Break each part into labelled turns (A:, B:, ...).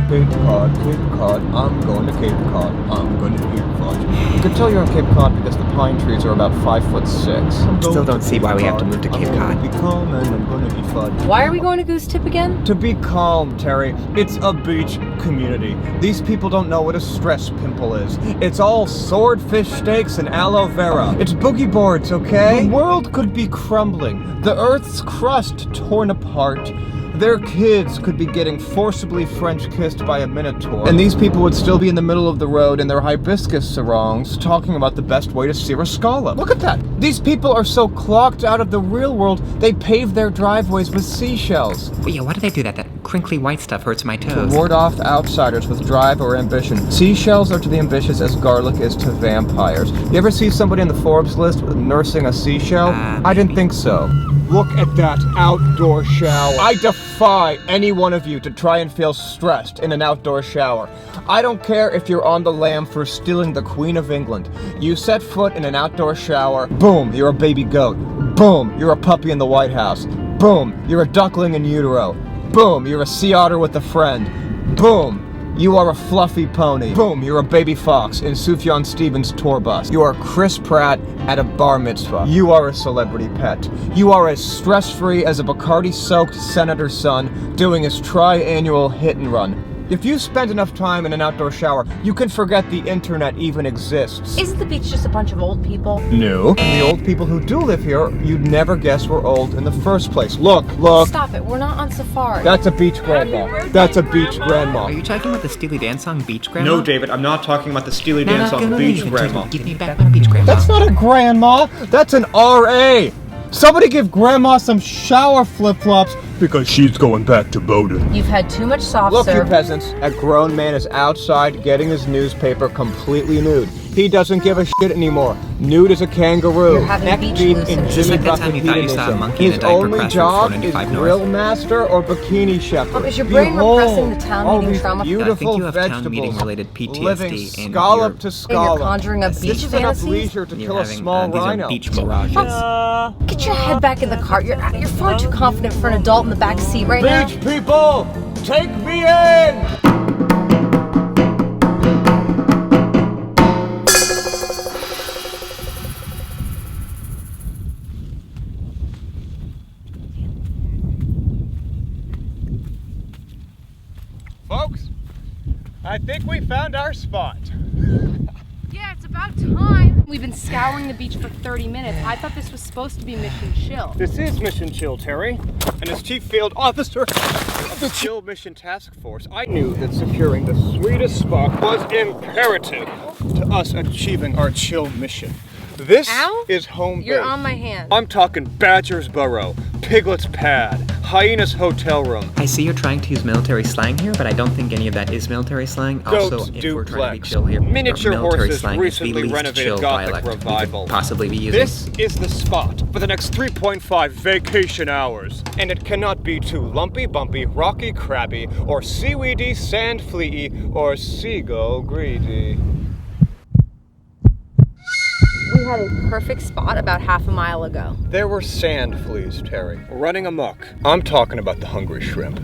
A: Cape Cod, I'm going to Cape Cod, I'm going to eat fudge. You can tell you're in Cape Cod because the pine trees are about 5'6".
B: Still don't see why we have to move to Cape Cod.
A: I'm going to be calm and I'm going to eat fudge.
C: Why are we going to Goosetip again?
A: To be calm, Terry. It's a beach community. These people don't know what a stress pimple is. It's all swordfish steaks and aloe vera. It's boogie boards, okay? The world could be crumbling. The Earth's crust torn apart. Their kids could be getting forcibly French kissed by a minotaur. And these people would still be in the middle of the road in their hibiscus sarongs talking about the best way to sear a scallop. Look at that! These people are so clocked out of the real world, they pave their driveways with seashells.
B: But yeah, why do they do that? That crinkly white stuff hurts my toes.
A: To ward off outsiders with drive or ambition. Seashells are to the ambitious as garlic is to vampires. You ever see somebody on the Forbes list nursing a seashell? I didn't think so. Look at that outdoor shower. I defy any one of you to try and feel stressed in an outdoor shower. I don't care if you're on the lam for stealing the Queen of England. You set foot in an outdoor shower, boom, you're a baby goat. Boom, you're a puppy in the White House. Boom, you're a duckling in utero. Boom, you're a sea otter with a friend. Boom, you are a fluffy pony. Boom, you're a baby fox in Sufjan Stevens' tour bus. You are Chris Pratt at a bar mitzvah. You are a celebrity pet. You are as stress-free as a Bacardi-soaked senator's son doing his tri-annual hit and run. If you spend enough time in an outdoor shower, you can forget the internet even exists.
C: Isn't the beach just a bunch of old people?
A: No. And the old people who do live here, you'd never guess were old in the first place. Look.
C: Stop it, we're not on safari.
A: That's a beach grandma. That's a beach grandma.
B: Are you talking about the Steely Dan song, Beach Grandma?
A: No, David, I'm not talking about the Steely Dan song, Beach Grandma.
B: Give me back my Beach Grandma.
A: That's not a grandma. That's an RA. Somebody give grandma some shower flip-flops because she's going back to Bowdoin.
C: You've had too much soft
A: Look,
C: serve.
A: you peasants, a grown man is outside getting his newspaper completely nude. He doesn't give a shit anymore. Nude as a kangaroo.
C: You're having
A: Neck
C: beach
A: deep
C: loose
A: in
C: and
B: just
A: Jimmy
B: like that time you thought you saw a
A: Buffett
B: monkey in a
A: His
B: diaper
A: only
B: press
A: job
B: route
A: is
B: 495 north.
A: grill master or bikini shepherd.
C: Is your brain
A: Behold,
C: repressing the town
A: all
C: meeting
A: these
C: trauma?
A: beautiful
B: I think you have town
A: vegetables
B: meeting related PTSD
A: living
B: and
A: scallop
B: you're-
A: to
C: And
A: scallop.
C: you're conjuring up
A: This
C: beach
A: is enough
C: fantasies?
A: leisure to
B: You're
A: kill a
B: having,
A: small
B: these are
A: rhino.
B: beach mirages.
C: Get your head back in the cart. You're far too confident for an adult in the back seat right now.
A: Beach people, take me in! Folks, I think we found our spot.
D: Yeah, it's about time. We've been scouring the beach for 30 minutes. I thought this was supposed to be Mission Chill.
A: This is Mission Chill, Terry. And as Chief Field Officer of the Chill Mission Task Force, I knew that securing the sweetest spot was imperative to us achieving our chill mission. This
D: Ow?
A: is home
D: You're
A: base.
D: on my hand.
A: I'm talking Badger's Burrow, Piglet's Pad, Hyena's Hotel Room.
B: I see you're trying to use military slang here, but I don't think any of that is military slang. Also,
A: Goats
B: if we're trying to be
A: duplex,
B: chill here,
A: miniature
B: military
A: horses,
B: slang is the
A: recently
B: least
A: renovated
B: chill
A: Gothic
B: dialect we
A: revival.
B: could possibly be using.
A: This is the spot for the next 3.5 vacation hours. And it cannot be too lumpy, bumpy, rocky, crabby, or seaweedy, sand fleety, or seagull greedy.
C: We had a perfect spot about half a mile ago.
A: There were sand fleas, Terry, running amok. I'm talking about the hungry shrimp.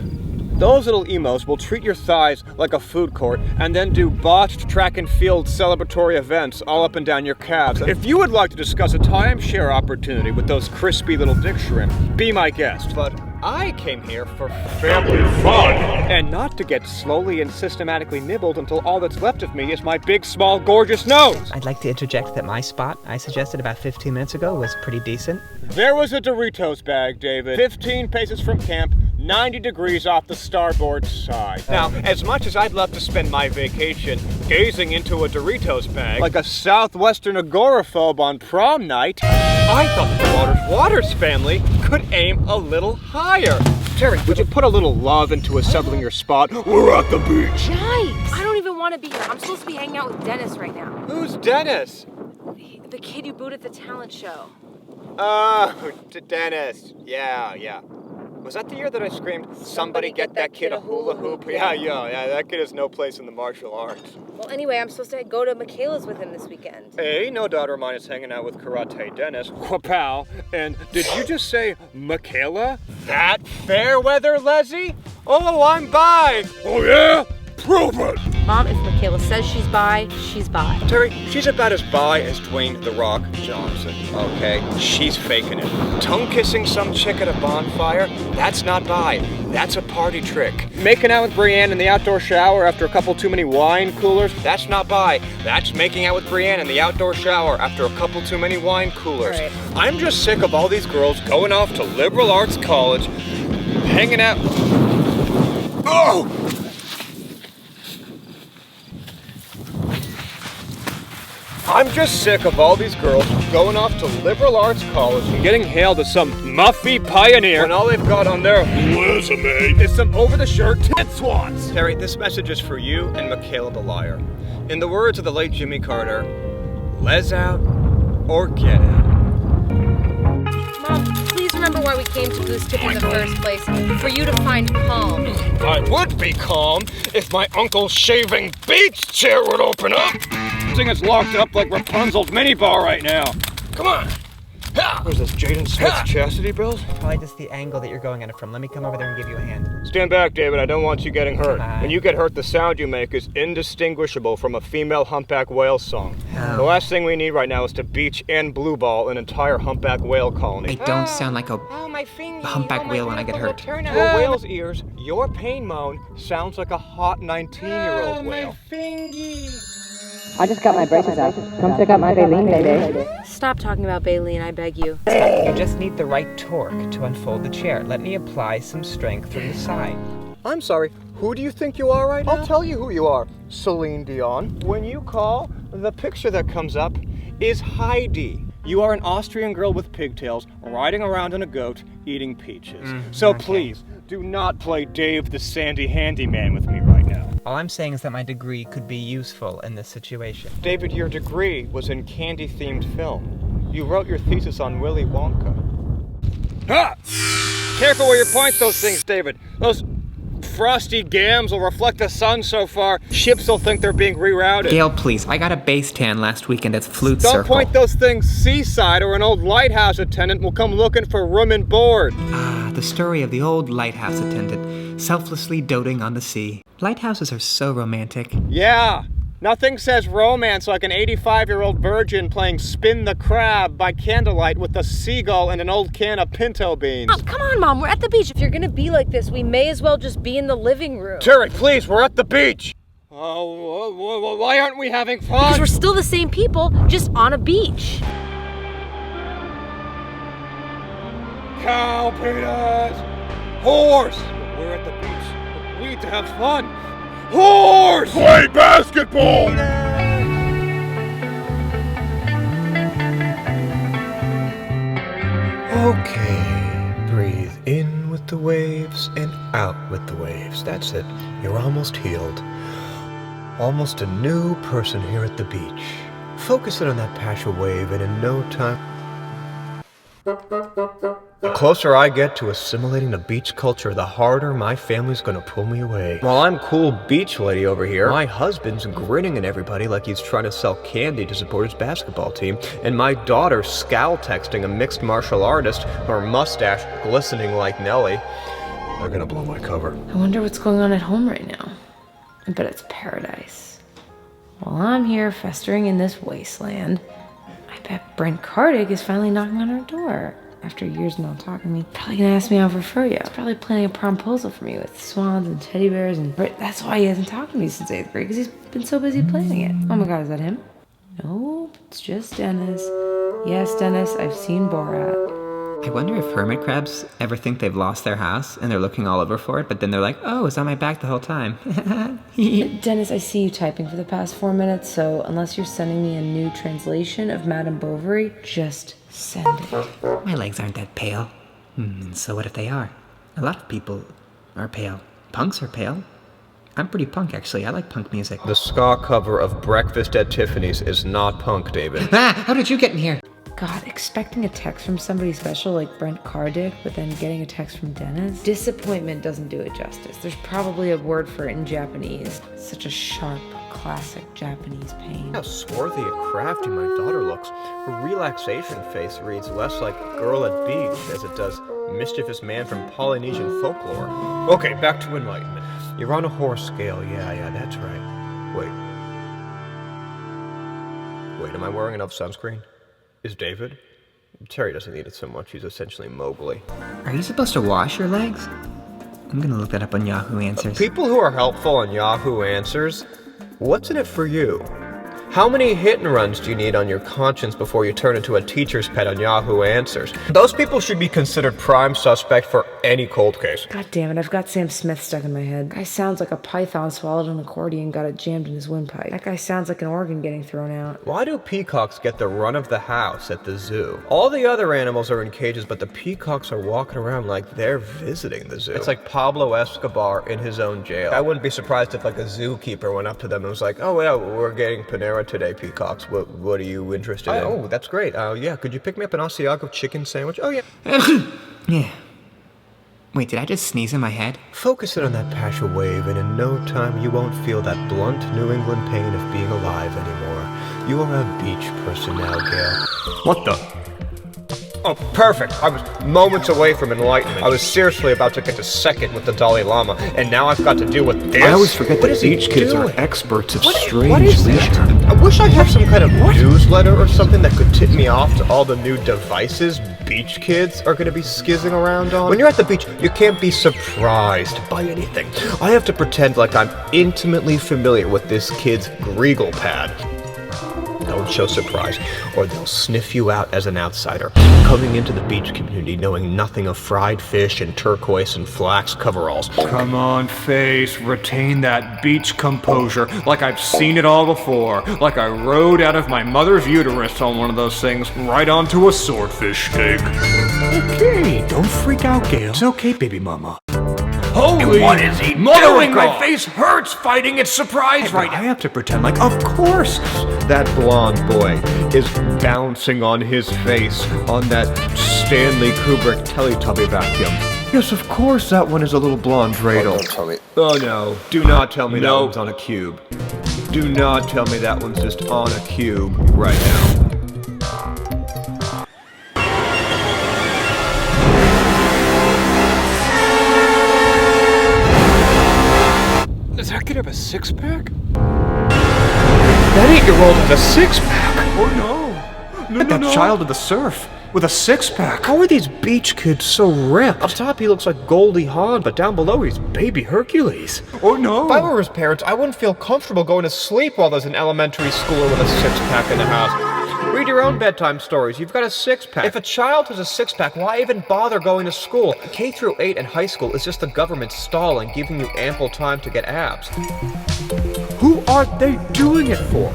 A: Those little emos will treat your thighs like a food court and then do botched track and field celebratory events all up and down your calves. If you would like to discuss a timeshare opportunity with those crispy little dick shrimp, be my guest. But I came here for family fun and not to get slowly and systematically nibbled until all that's left of me is my big, small, gorgeous nose.
B: I'd like to interject that my spot I suggested about 15 minutes ago was pretty decent.
A: There was a Doritos bag, David. 15 paces from camp, 90 degrees off the starboard side. Now, as much as I'd love to spend my vacation gazing into a Doritos bag, like a southwestern agoraphobe on prom night, I thought the Waters family could aim a little higher. Terry, would you put a little love into assembling your spot? We're at the beach.
D: Yikes! I don't even want to be here. I'm supposed to be hanging out with Dennis right now.
A: Who's Dennis?
D: The kid you booed at the talent show.
A: Oh, Dennis. Yeah. Was that the year that I screamed, somebody get that kid a hula hoop? Yeah, that kid has no place in the martial arts.
C: Well, anyway, I'm supposed to go to Michaela's with him this weekend.
A: Hey, no daughter of mine is hanging out with Karate Dennis. Quapow. And did you just say Michaela? That fair weather Leslie? Oh, I'm by. Oh, yeah? Prove it!
C: Mom, if Michaela says she's bi, she's bi.
A: Terry, she's about as bi as Dwayne "The Rock" Johnson, okay? She's faking it. Tongue-kissing some chick at a bonfire? That's not bi. That's a party trick. Making out with Brienne in the outdoor shower after a couple too many wine coolers? That's not bi. That's making out with Brienne in the outdoor shower after a couple too many wine coolers.
C: Right.
A: I'm just sick of all these girls going off to liberal arts college, hanging out... Oh! I'm just sick of all these girls going off to liberal arts college and getting hailed as some muffy pioneer when all they've got on their resume is some over-the-shirt tit swats. Terry, this message is for you and Michaela the Liar. In the words of the late Jimmy Carter, les out or get out.
C: Mom, please remember why we came to Goosetip in the first place. For you to find calm.
A: I would be calm if my uncle's shaving beach chair would open up. This thing is locked up like Rapunzel's minibar right now. Come on. Where's this Jaden Smith's chastity belt?
B: Probably just the angle that you're going at it from. Let me come over there and give you a hand.
A: Stand back, David. I don't want you getting hurt.
B: Come on.
A: When you get hurt, the sound you make is indistinguishable from a female humpback whale song.
B: Oh.
A: The last thing we need right now is to beach and blue ball an entire humpback whale colony.
B: I don't sound like a humpback whale when I get hurt.
A: To a whale's ears, your pain moan sounds like a hot 19-year-old whale.
E: I just got my braces out. Come check out my Baleen, baby.
C: Stop talking about Baleen, I beg you.
B: You just need the right torque to unfold the chair. Let me apply some strength from the side.
A: I'm sorry, who do you think you are right now? I'll tell you who you are, Celine Dion. When you call, the picture that comes up is Heidi. You are an Austrian girl with pigtails, riding around on a goat, eating peaches. So
B: okay.
A: please, do not play Dave the Sandy Handyman with me right now.
B: All I'm saying is that my degree could be useful in this situation.
A: David, your degree was in candy-themed film. You wrote your thesis on Willy Wonka. Ha! Careful where you point those things, David. Those frosty gams will reflect the sun so far, ships will think they're being rerouted.
B: Gayle, please. I got a base tan last weekend at Flute
A: Don't
B: Circle.
A: point those things seaside or an old lighthouse attendant will come looking for room and board.
B: Ah, the story of the old lighthouse attendant, selflessly doting on the sea. Lighthouses are so romantic.
A: Yeah, nothing says romance like an 85-year-old virgin playing Spin the Crab by candlelight with a seagull and an old can of pinto beans.
C: Oh, come on, Mom, we're at the beach. If you're gonna be like this, we may as well just be in the living room.
A: Terry, please, we're at the beach. Oh, why aren't we having fun?
C: Because we're still the same people, just on a beach.
A: Cow penis! Horse! We're at the beach. We need to have fun. Horse! Play basketball! Okay, breathe in with the waves and out with the waves. That's it. You're almost healed. Almost a new person here at the beach. Focus in on that patch of wave and in no time... The closer I get to assimilating the beach culture, the harder my family's gonna pull me away. While I'm cool beach lady over here, my husband's grinning at everybody like he's trying to sell candy to support his basketball team, and my daughter's scowl texting a mixed martial artist, her mustache glistening like Nelly. They're gonna blow my cover.
C: I wonder what's going on at home right now. I bet it's paradise. While I'm here festering in this wasteland, I bet Brent Cardig is finally knocking on her door. After years of not talking to me, probably gonna ask me out for furyo. He's probably planning a promposal for me with swans and teddy bears, and that's why he hasn't talked to me since 8th grade, because he's been so busy planning it. Oh my god, is that him? Nope, it's just Dennis. Yes, Dennis, I've seen Borat.
B: I wonder if hermit crabs ever think they've lost their house and they're looking all over for it, but then they're like, oh, it's on my back the whole time.
C: Dennis, I see you typing for the past 4 minutes, so unless you're sending me a new translation of Madame Bovary, just send it.
B: My legs aren't that pale. And so what if they are? A lot of people are pale. Punks are pale. I'm pretty punk, actually. I like punk music.
A: The ska cover of Breakfast at Tiffany's is not punk, David.
B: Ah! How did you get in here?
C: God, expecting a text from somebody special like Brent Cardick, but then getting a text from Dennis? Disappointment doesn't do it justice. There's probably a word for it in Japanese. Such a sharp, classic Japanese pain.
A: How swarthy and crafty my daughter looks. Her relaxation face reads less like girl at beach as it does mischievous man from Polynesian folklore. Okay, back to enlightenment. You're on a horse, Gayle. Yeah, that's right. Wait, am I wearing enough sunscreen? Is David? Terry doesn't need it so much. He's essentially Mowgli.
B: Are you supposed to wash your legs? I'm gonna look that up on Yahoo Answers.
A: People who are helpful on Yahoo Answers, what's in it for you? How many hit and runs do you need on your conscience before you turn into a teacher's pet on Yahoo Answers? Those people should be considered prime suspect for any cold case.
C: God damn it, I've got Sam Smith stuck in my head. Guy sounds like a python swallowed an accordion and got it jammed in his windpipe. That guy sounds like an organ getting thrown out.
A: Why do peacocks get the run of the house at the zoo? All the other animals are in cages, but the peacocks are walking around like they're visiting the zoo. It's like Pablo Escobar in his own jail. I wouldn't be surprised if like a zookeeper went up to them and was like, oh yeah, we're getting Panera today, peacocks. What are you interested in? Oh, that's great. Yeah, could you pick me up an Asiago chicken sandwich? Oh yeah.
B: Yeah. Wait, did I just sneeze in my head?
A: Focus in on that patch of wave, and in no time you won't feel that blunt New England pain of being alive anymore. You are a beach person now, Gayle. What the? Oh, perfect. I was moments away from enlightenment. I was seriously about to get to second with the Dalai Lama, and now I've got to deal with this?
F: I always forget that beach kids are experts at strange leisure.
A: I wish I had some kind of newsletter or something that could tip me off to all the new devices beach kids are going to be skizzing around on. When you're at the beach, you can't be surprised by anything. I have to pretend like I'm intimately familiar with this kid's Greagle pad. Don't show surprise, or they'll sniff you out as an outsider, coming into the beach community knowing nothing of fried fish and turquoise and flax coveralls.
F: Come on, face, retain that beach composure, like I've seen it all before, like I rode out of my mother's uterus on one of those things right onto a swordfish steak. Okay, don't freak out, Gayle. It's okay, baby mama. Holy, what is he doing? My face hurts fighting its surprise right now. I have to pretend like, of course,
A: That blonde boy is bouncing on his face on that Stanley Kubrick Teletubby vacuum. Yes, of course that one is a little blonde dreidel.
G: Oh, don't tell me.
A: Oh no, do not tell me that one's on a cube. Do not tell me that one's just on a cube right now.
F: does that kid have a six-pack?
A: That 8-year-old has a six-pack!
F: Oh no. That child of the surf with a six-pack.
A: How are these beach kids so ripped? Up top he looks like Goldie Hawn, but down below he's baby Hercules.
F: Oh no.
A: If I were his parents, I wouldn't feel comfortable going to sleep while there's an elementary schooler with a six-pack in the house. Read your own bedtime stories. You've got a six-pack. If a child has a six-pack, why even bother going to school? K-8 and high school is just the government stalling, giving you ample time to get abs. Who are they doing it for?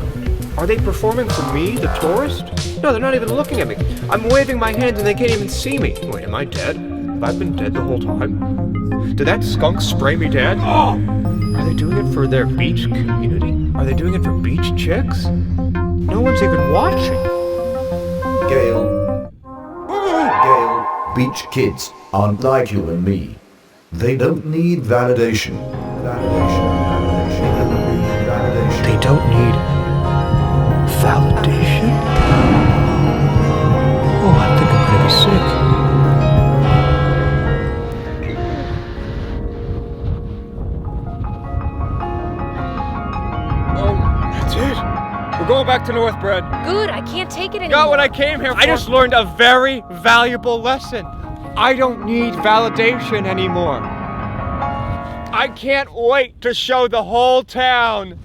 A: Are they performing for me, the tourist? No, they're not even looking at me. I'm waving my hands and they can't even see me. Wait, am I dead? Have I been dead the whole time? Did that skunk spray me dead? Oh! Are they doing it for their beach community? Are they doing it for beach chicks? No one's even watching.
G: Gayle. Gayle, beach kids aren't like you and me. They don't need validation.
F: They don't need validation? Oh, I think I'm gonna be sick.
A: That's it. We're going back to Northbred.
D: Good, I can't take it anymore.
A: Got what I came here for. I just learned a very valuable lesson. I don't need validation anymore. I can't wait to show the whole town